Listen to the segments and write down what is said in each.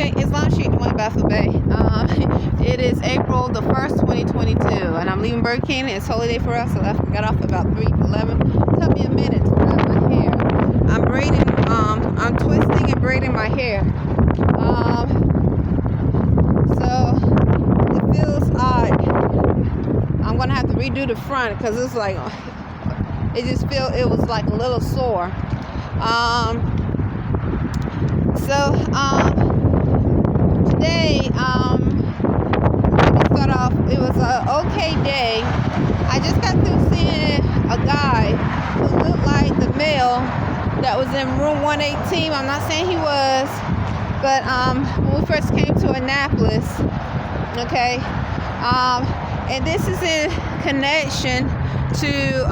Okay, Islam Sheikh Arrington-Bey. It is April the 1st, 2022, and I'm leaving Burger King. It's holiday for us, so I got off about 3:11. It took me a minute to cut my hair. I'm twisting and braiding my hair. So it feels odd. I'm gonna have to redo the front because it's like, it was like a little sore. Today, let me start off. It was an okay day. I just got through seeing a guy who looked like the male that was in room 118. I'm not saying he was, but when we first came to Annapolis, okay, and this is in connection to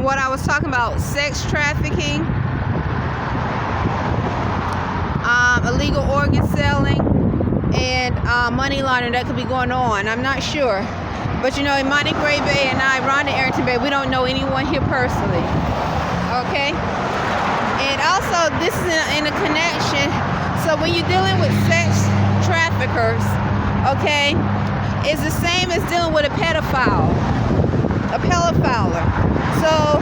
what I was talking about, sex trafficking, illegal organ selling, and money laundering that could be going on. I'm not sure. But in Arrington-Bey and Arrington-Bey, we don't know anyone here personally. Okay? And also, this is in a connection. So when you're dealing with sex traffickers, okay, it's the same as dealing with a pedophiler. So,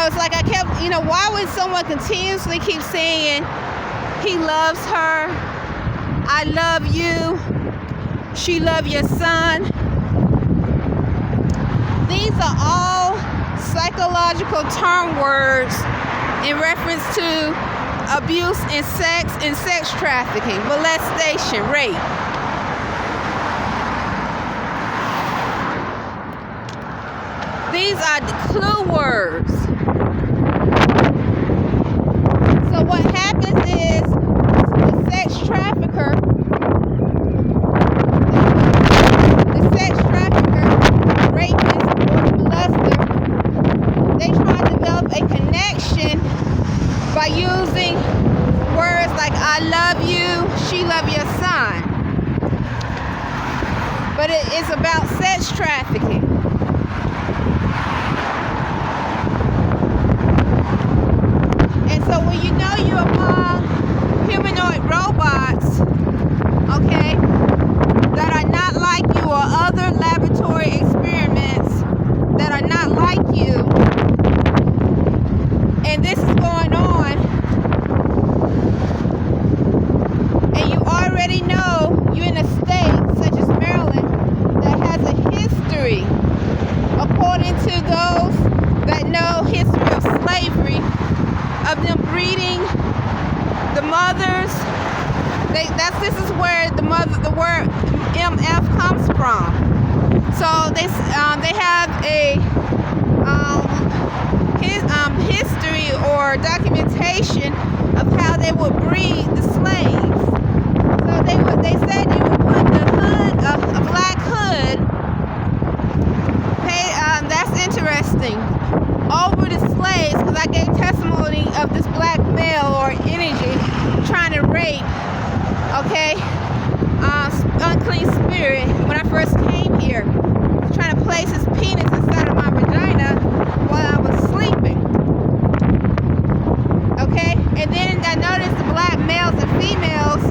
it's like I kept, why would someone continuously keep saying, he loves her, I love you, she love your son? These are all psychological term words in reference to abuse and sex trafficking, molestation, rape. These are the clue words. So what happens is the sex trafficker, rapist, or molester, they try to develop a connection by using words like I love you, she love your son. But it is about sex trafficking. And so when you're among humanoid robots, okay, that are not like you, or other laboratory experiments that are not like you, and this is going on, and you already know you're in a state such as Maryland that has a history, according to those that know history of slavery, of them breeding the mothers. This is where the word MF comes from. So they have a history or documentation of how they would breed the slaves. So they said you would put the hood, a black hood. Hey, that's interesting. Over the slaves, because I gave testimony of this black male or energy trying to rape, okay, unclean spirit. When I first came here, trying to place his penis inside of my vagina while I was sleeping, okay. And then I noticed the black males and females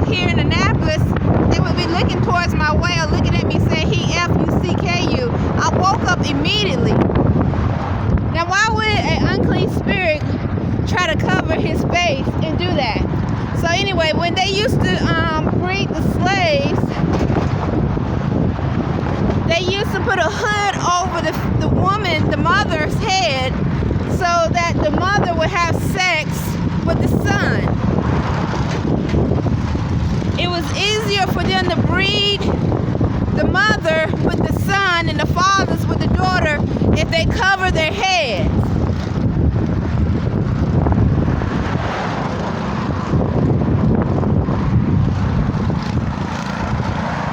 here in Annapolis, they would be looking towards my way or looking at me saying, he F-U-C-K-U. I woke up immediately. Now, why would an unclean spirit try to cover his face and do that? So anyway, when they used to breed the slaves, they used to put a hood over the woman, the mother's head, so that the mother would have sex with the son. It was easier for them to breed the mother with the son and the fathers with the daughter if they cover their heads.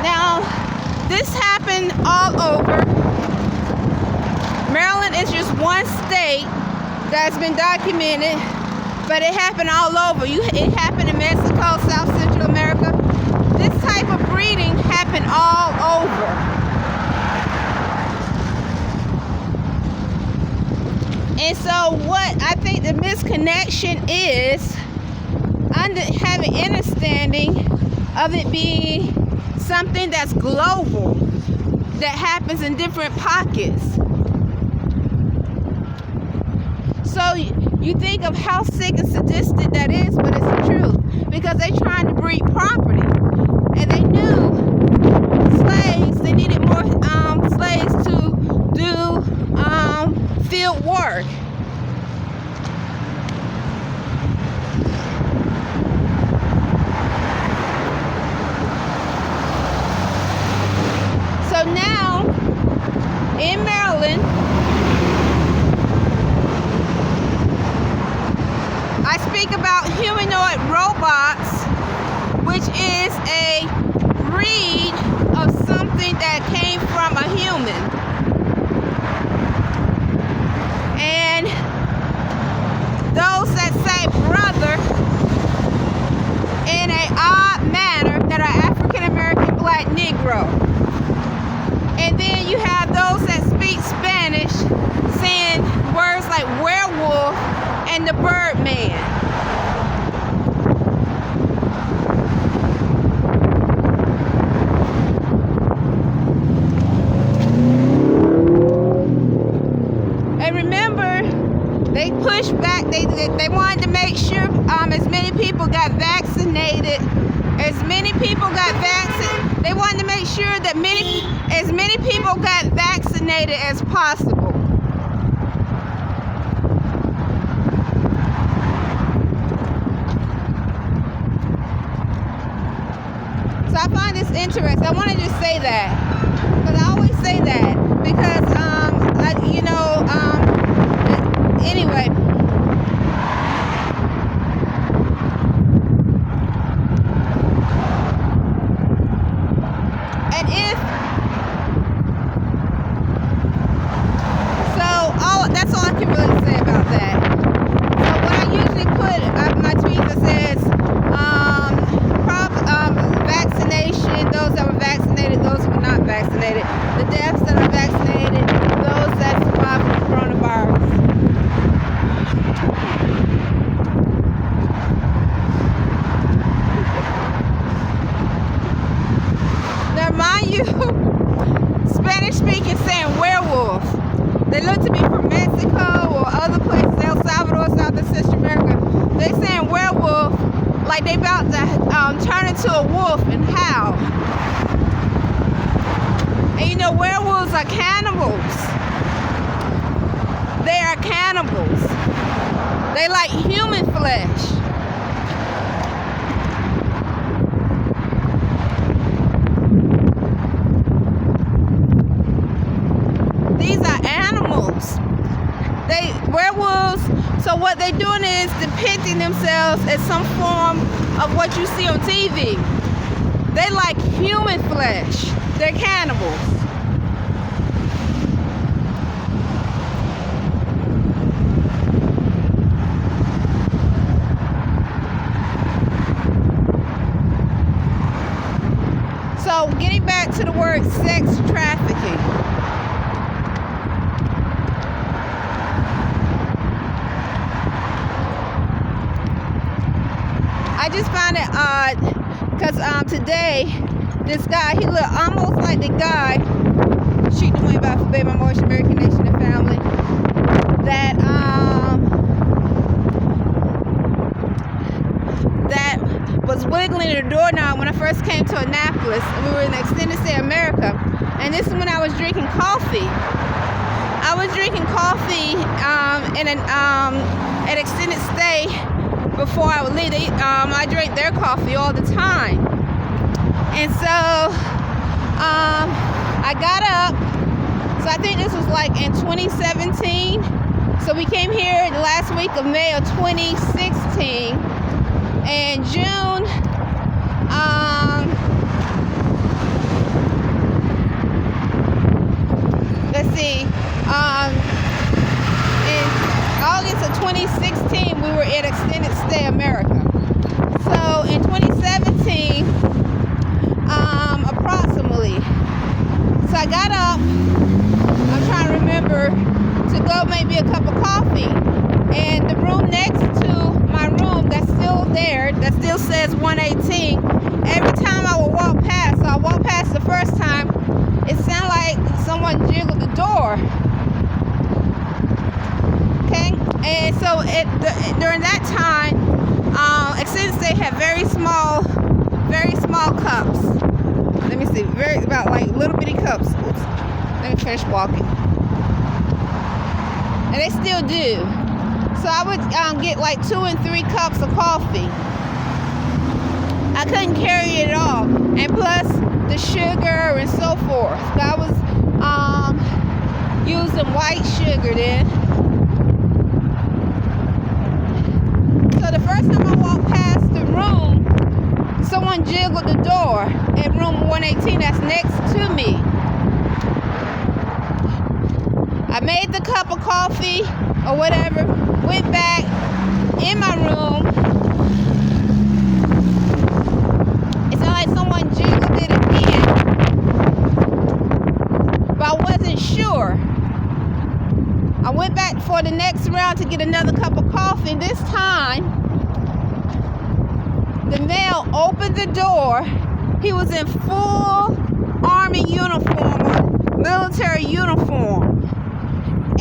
Now, this happened all over. Maryland is just one state that's been documented, but it happened all over. It happened in Mexico, South Central America. This type of breeding happened all over. And so what I think the misconnection is, have an understanding of it being something that's global, that happens in different pockets. So you think of how sick and sadistic that is, but it's the truth, because they're trying to breed property, and they knew slaves, they needed more slaves to do field work. So now in Maryland, I speak about humanoid robots, which is a breed of something that came from a human. And those that say brother in an odd manner that are African American black Negro. And then you have those that speak Spanish saying words like werewolf and the Birdman. And remember, they pushed back, they wanted to make sure as many people got vaccinated. They wanted to make sure that as many people got vaccinated as possible. So I find this interesting. I want to just say that, because I always say that, because anyway. And that's all I can really say about that. So what I usually put my tweet that says vaccination, those that were vaccinated, those who were not vaccinated, the deaths that are vaccinated, those that survived from coronavirus. Now mind you, Spanish speaking saying werewolf. They look to be from Mexico or other places, El Salvador, South and Central America. They saying werewolf like they about to turn into a wolf and howl. And you know, werewolves are cannibals. They are cannibals. They like human flesh. These are animals. Werewolves, so what they're doing is depicting themselves as some form of what you see on TV. They like human flesh. They're cannibals. So getting back to the word sex trafficking. I just find it odd because today this guy, he looked almost like the guy, shoot the way by for Baby Motion, American Nation and Family, that was wiggling the doorknob when I first came to Annapolis. We were in Extended Stay America, and this is when I was drinking coffee. I was drinking coffee in an Extended Stay. Before I would leave, I drank their coffee all the time. And so I got up. So I think this was like in 2017. So we came here the last week of May of 2016. And June, let's see, in August of 2016, we were at Extended Stay America. So in 2017, approximately, so I got up, I'm trying to remember, to go make me a cup of coffee. And the room next to my room, that's that still says 118. Every time I would walk past, so I walked past the first time, it sounded like someone jiggled the door. Okay, and so during that time, since they had very small cups. Let me see, about like little bitty cups. Oops. Let me finish walking. And they still do. So I would get like 2 and 3 cups of coffee. I couldn't carry it all, and plus the sugar and so forth. I was using white sugar then. So the first time I walked past the room, someone jiggled the door at room 118 that's next to me. I made the cup of coffee or whatever, went back in my room. It's not like someone jiggled it again, but I wasn't sure. I went back for the next round to get another cup of coffee, and this time the male opened the door. He was in full army uniform, military uniform.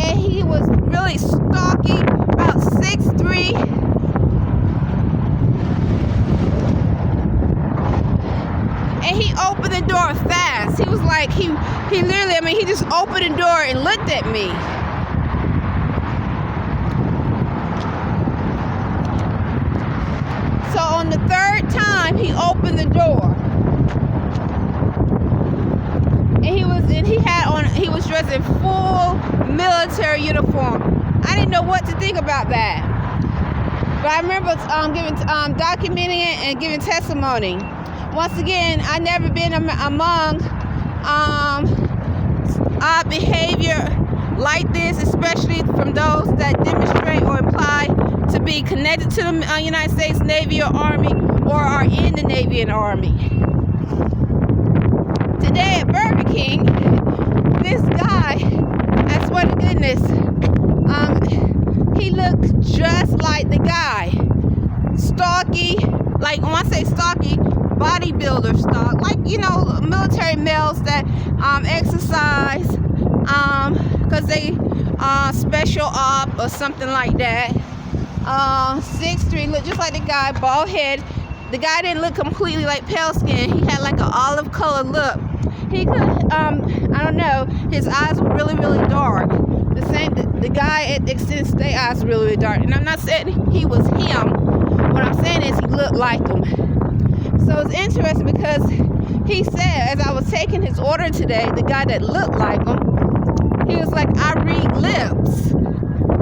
And he was really stocky, about 6'3". And he opened the door fast. He was like, he literally, he just opened the door and looked at me. So on the third time, he opened the door. And he was dressed in full military uniform. I didn't know what to think about that. But I remember documenting it and giving testimony. Once again, I never been among odd behavior like this, especially from those that demonstrate or imply to be connected to the United States Navy or Army, or are in the Navy and Army. Today at Burger King, this guy, I swear to goodness, he looked just like the guy. Stocky, like when I say stocky, bodybuilder stock, like, military males that exercise because they special op or something like that. 6'3", looked just like the guy, bald head. The guy didn't look completely like pale skin. He had like an olive color look. He could, I don't know, his eyes were really, really dark. The guy at the extended stay eyes were really, really dark. And I'm not saying he was him. What I'm saying is he looked like him. So it's interesting because he said, as I was taking his order today, the guy that looked like him, he was like, "I read lips."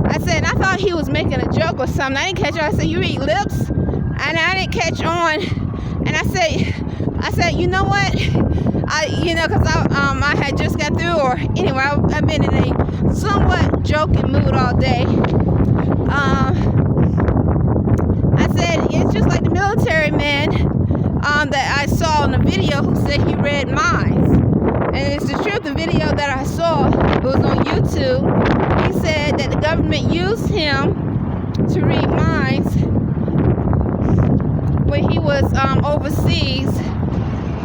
I said, I thought he was making a joke or something. I didn't catch on. I said, "You read lips?" And I didn't catch on. And I said, you know what? Because I had just got through, or anyway, I've been in a somewhat joking mood all day. I said, it's just like the military man that I saw in the video who said he read minds. And it's the truth. The video that I saw, it was on YouTube. He said that the government used him to read minds when he was overseas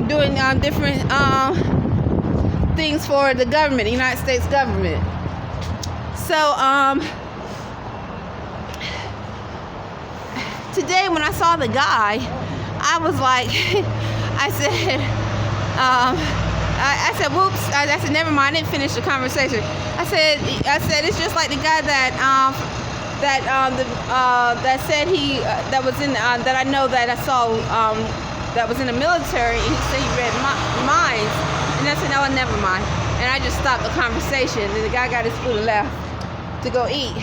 doing different things for the government, the United States government. So today when I saw the guy, I was like, I said, whoops. I said, never mind. I didn't finish the conversation. I said, it's just like the guy that said that was in that I know that I saw that was in the military, and he said he read minds. And I said, no, never mind. And I just stopped the conversation, and the guy got his food and left to go eat.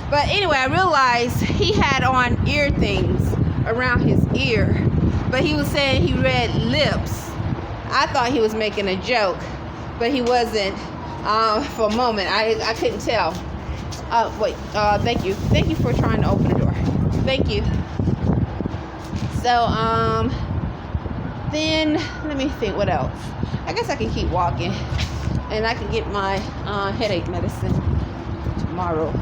But anyway, I realized he had on ear things around his ear, but he was saying he read lips. I thought he was making a joke, but he wasn't. For a moment, I couldn't tell. Thank you for trying to open the door. Thank you. So then let me think, what else? I guess I can keep walking, and I can get my headache medicine tomorrow.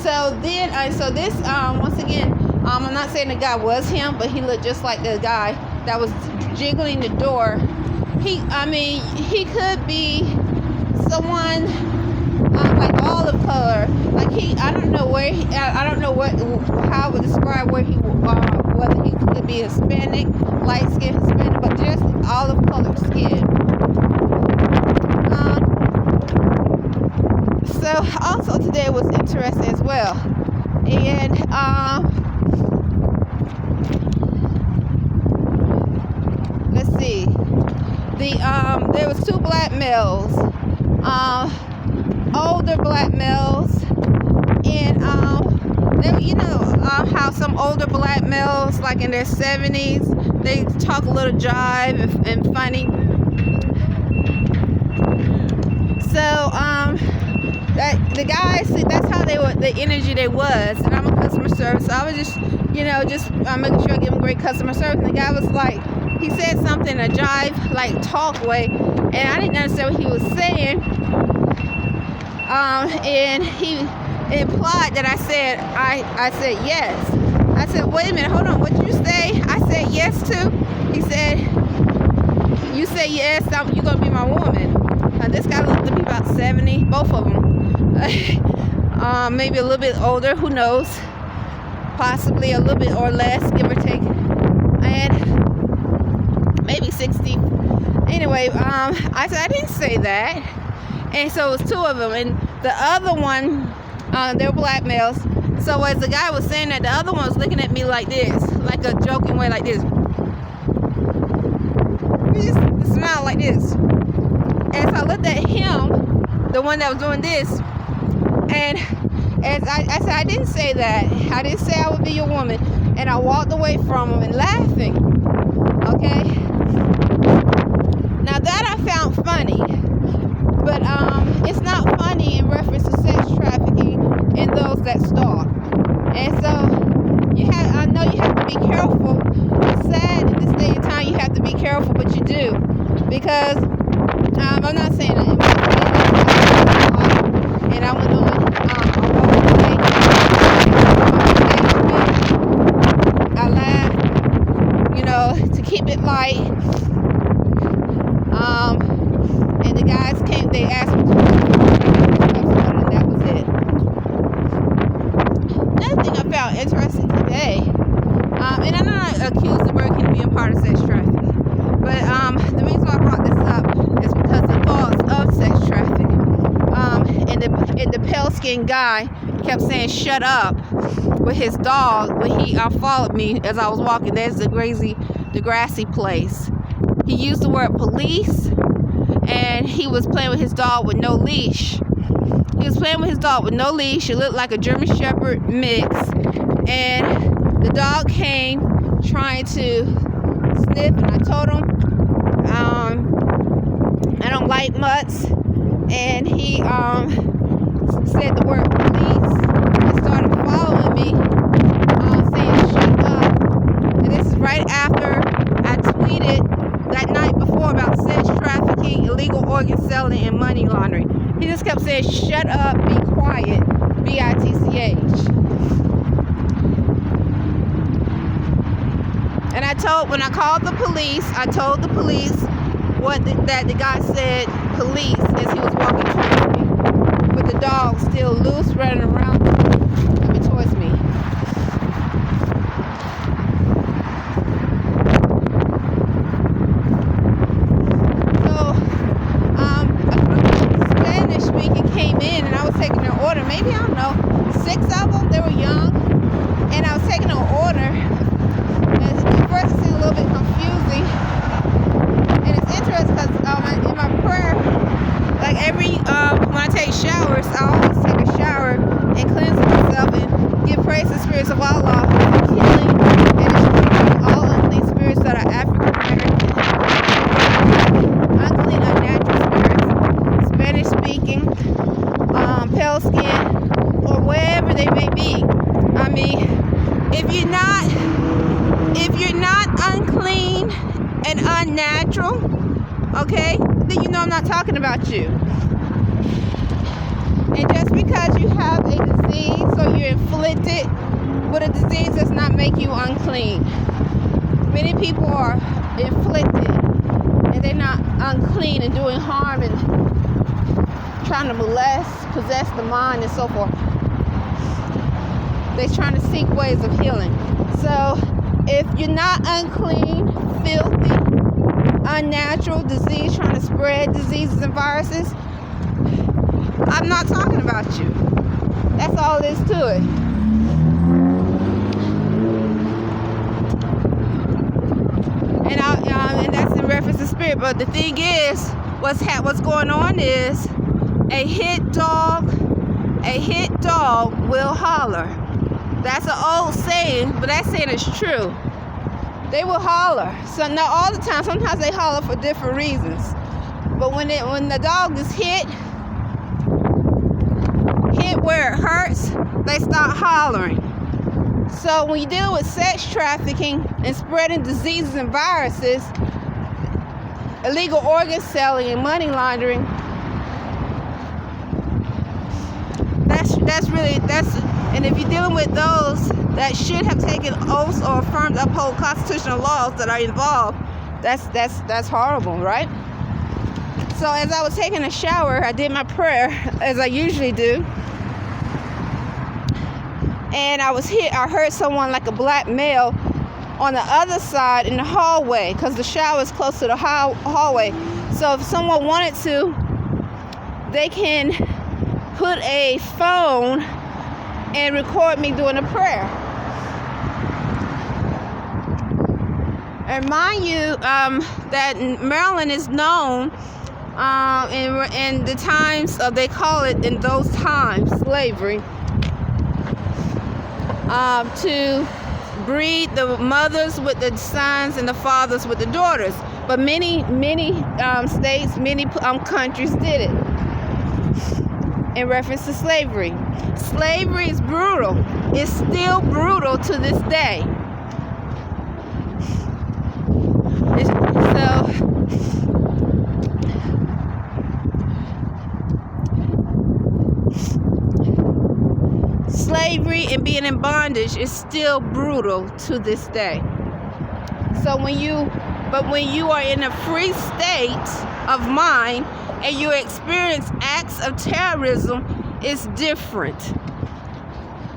So then, so this once again, saying the guy was him, but he looked just like the guy that was jiggling the door. He could be someone like olive color. Like I don't know where I don't know how I would describe where he whether he could be Hispanic, light skinned Hispanic, but just olive colored skin. So also today was interesting as well, and let's see, there was two black males, older black males, and how some older black males, like in their 70s, they talk a little jive and funny. So that the guys, that's how they were, the energy they was. And I'm a customer service, so I was just making sure I give them great customer service. And the guy was like, he said something in a jive, like talk way, and I didn't understand what he was saying. And he implied that I said yes. I said, wait a minute, hold on, what'd you say? I said yes to? He said, you say yes, you're gonna be my woman. This guy looked to be about 70, both of them. Maybe a little bit older, who knows? Possibly a little bit or less, give or take. And maybe 60. Anyway, I said I didn't say that. And so it was two of them, and the other one, they were black males. So as the guy was saying that, the other one was looking at me like this, like a joking way, like this. He just smiled like this. And so I looked at him, the one that was doing this, and as I said, I didn't say that. I didn't say I would be your woman. And I walked away from him and laughing. Okay? Now that I found funny, but it's not funny in reference to sex trafficking and those that stalk. And so I know you have to be careful. It's sad in this day and time you have to be careful, but you do, because I'm not saying that. And I went on I laughed, to keep it light. And the guys came, they asked me to, and that was it. Another thing I found interesting today, and I'm not accused of working to being part of sex trafficking, but the reason why I brought this up is because the thoughts of sex trafficking, and the pale-skinned guy kept saying shut up with his dog when he followed me as I was walking. There's the grassy place. He used the word police, and he was playing with his dog with no leash. It looked like a German Shepherd mix, and the dog came trying to sniff, and I told him I don't like mutts, and he said the word police and started following me, saying shut up. And this is right after I tweeted that night before about sex trafficking, illegal organ selling, and money laundering. He just kept saying shut up, be quiet, BITCH. And when I called the police, I told the police that the guy said police as he was walking towards me, with the dog still loose, running around coming towards me. So a group of Spanish speaking came in, and I was taking their order. Maybe, I don't know, 6 of them. They were young, and I was taking their order. And at first it seemed a little bit confusing. And it's interesting because in my prayer, like when I take showers, I always take a shower and cleanse myself and give praise to the spirits of Allah for healing and destroying all unclean spirits that are African American, unclean, unnatural spirits, Spanish speaking, pale skin, or wherever they may be. I mean, if you're not unclean and unnatural, okay, then you know I'm not talking about you. And just because you have a disease or you're inflicted but a disease does not make you unclean. Many people are inflicted and they're not unclean and doing harm and trying to molest, possess the mind, and so forth. They're trying to seek ways of healing. So if you're not unclean, filthy, unnatural, disease, trying to spread diseases and viruses, I'm not talking about you. That's all there is to it. And that's in reference to spirit. But the thing is, what's going on is a hit dog will holler. That's an old saying, but that saying is true. They will holler. So not all the time. Sometimes they holler for different reasons. But when the dog is hit where it hurts, they start hollering. So when you deal with sex trafficking and spreading diseases and viruses, illegal organ selling and money laundering, and if you're dealing with those that should have taken oaths or affirmed to uphold constitutional laws that are involved, that's horrible, right? So as I was taking a shower, I did my prayer as I usually do. And I heard someone, like a black male, on the other side in the hallway, because the shower is close to the hallway. So if someone wanted to, they can put a phone and record me doing a prayer. And mind you, that Maryland is known in the times of, they call it in those times, slavery, to breed the mothers with the sons and the fathers with the daughters. But many states, many countries did it in reference to slavery. Slavery is brutal. It's still brutal to this day. Slavery and being in bondage is still brutal to this day. So when you are in a free state of mind and you experience acts of terrorism, it's different.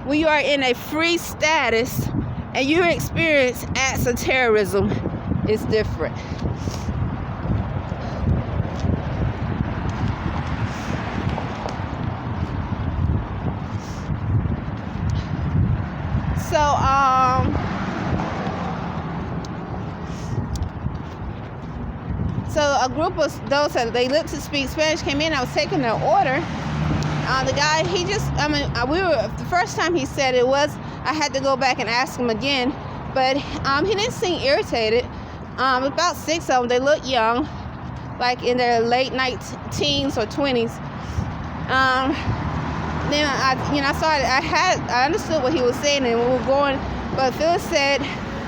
When you are in a free status and you experience acts of terrorism, it's different. So a group of those that they looked to speak Spanish came in. I was taking their order. The guy, the first time he said it was, I had to go back and ask him again, but he didn't seem irritated. About 6 of them, they look young, like in their late teens or 20s. Then I understood what he was saying, and we were going, but Phyllis said,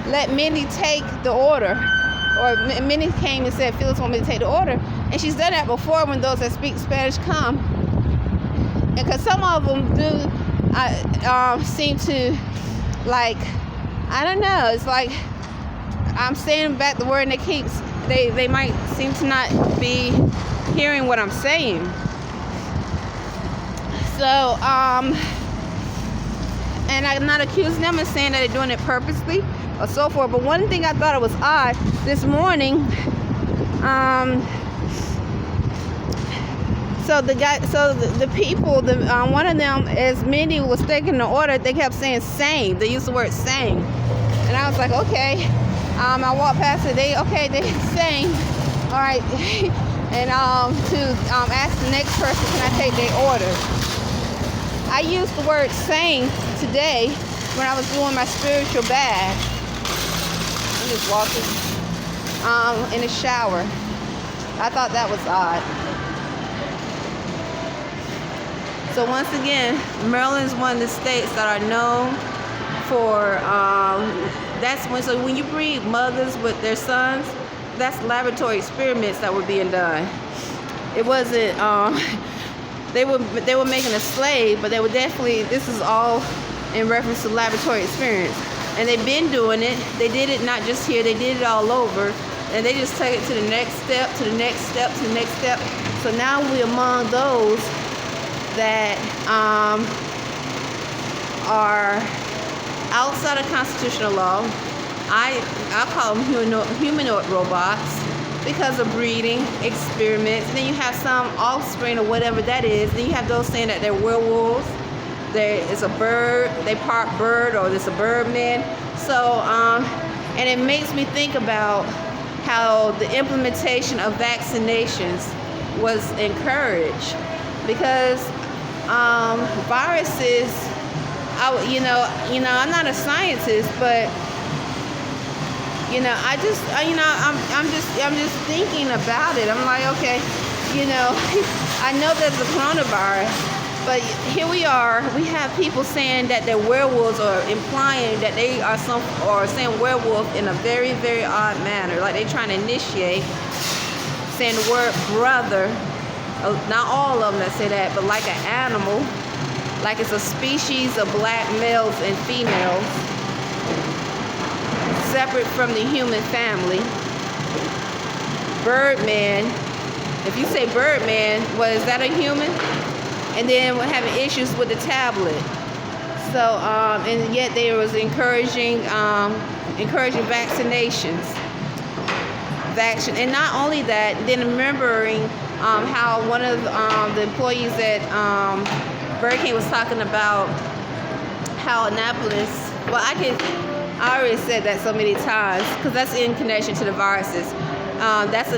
let Mindy take the order. Or Mindy came and said, Phyllis want me to take the order. And she's done that before when those that speak Spanish come. And because some of them do seem to, like, I don't know, it's like I'm saying back the word and they might seem to not be hearing what I'm saying. So, and I'm not accusing them of saying that they're doing it purposely or so forth. But one thing I thought it was odd this morning. The people, one of them, as Mindy was taking the order, they kept saying "same." They used the word "same," and I was like, okay. I walked past it. They same. All right. And to ask the next person, can I take their order? I used the word "same" today when I was doing my spiritual bath. I'm just walking in the shower. I thought that was odd. So once again, Maryland is one of the states that are known for so when you breed mothers with their sons, that's laboratory experiments that were being done. It wasn't they were making a slave, but they were definitely, this is all in reference to laboratory experience. And they've been doing it. They did it not just here, they did it all over. And they just take it to the next step, to the next step, to the next step. So now we're among those that are outside of constitutional law. I call them humanoid robots because of breeding, experiments. And then you have some offspring or whatever that is. Then you have those saying that they're werewolves. There is a bird, they part bird, or there's a bird man. So, and it makes me think about how the implementation of vaccinations was encouraged, because viruses, I'm not a scientist, but I'm just thinking about it. I'm like, okay, I know there's a coronavirus. But here we are, we have people saying that they're werewolves, or implying that they are or saying werewolf in a very, very odd manner. Like they're trying to initiate, saying the word brother. Not all of them that say that, but like an animal. Like it's a species of black males and females, separate from the human family. Birdman. If you say Birdman, is that a human? And then we're having issues with the tablet. So, and yet they was encouraging vaccinations. And not only that, then remembering how one of the employees at Burger King was talking about how Annapolis, I already said that so many times, because that's in connection to the viruses.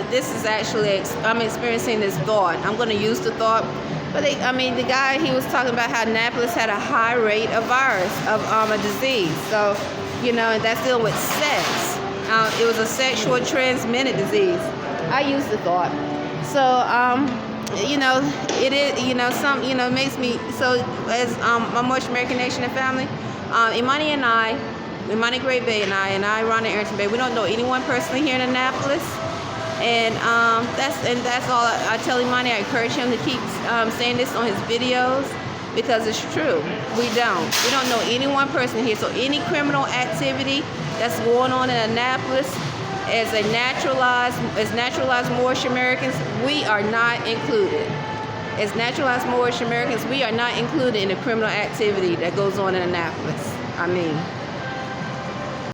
This is actually, I'm experiencing this thought. I'm going to use the thought. But the guy, he was talking about how Annapolis had a high rate of virus, of a disease. So, that's dealing with sex. It was a sexual transmitted disease. I used the thought. So, it is, makes me, so as my Moorish American Nation and family, Imani Great Bay and I, Ron and Arrington-Bey, we don't know anyone personally here in Annapolis. And that's all I tell Imani. I encourage him to keep saying this on his videos, because it's true. We don't know anyone personally here. So any criminal activity that's going on in Annapolis, as naturalized Moorish Americans, we are not included. As naturalized Moorish Americans, we are not included in the criminal activity that goes on in Annapolis.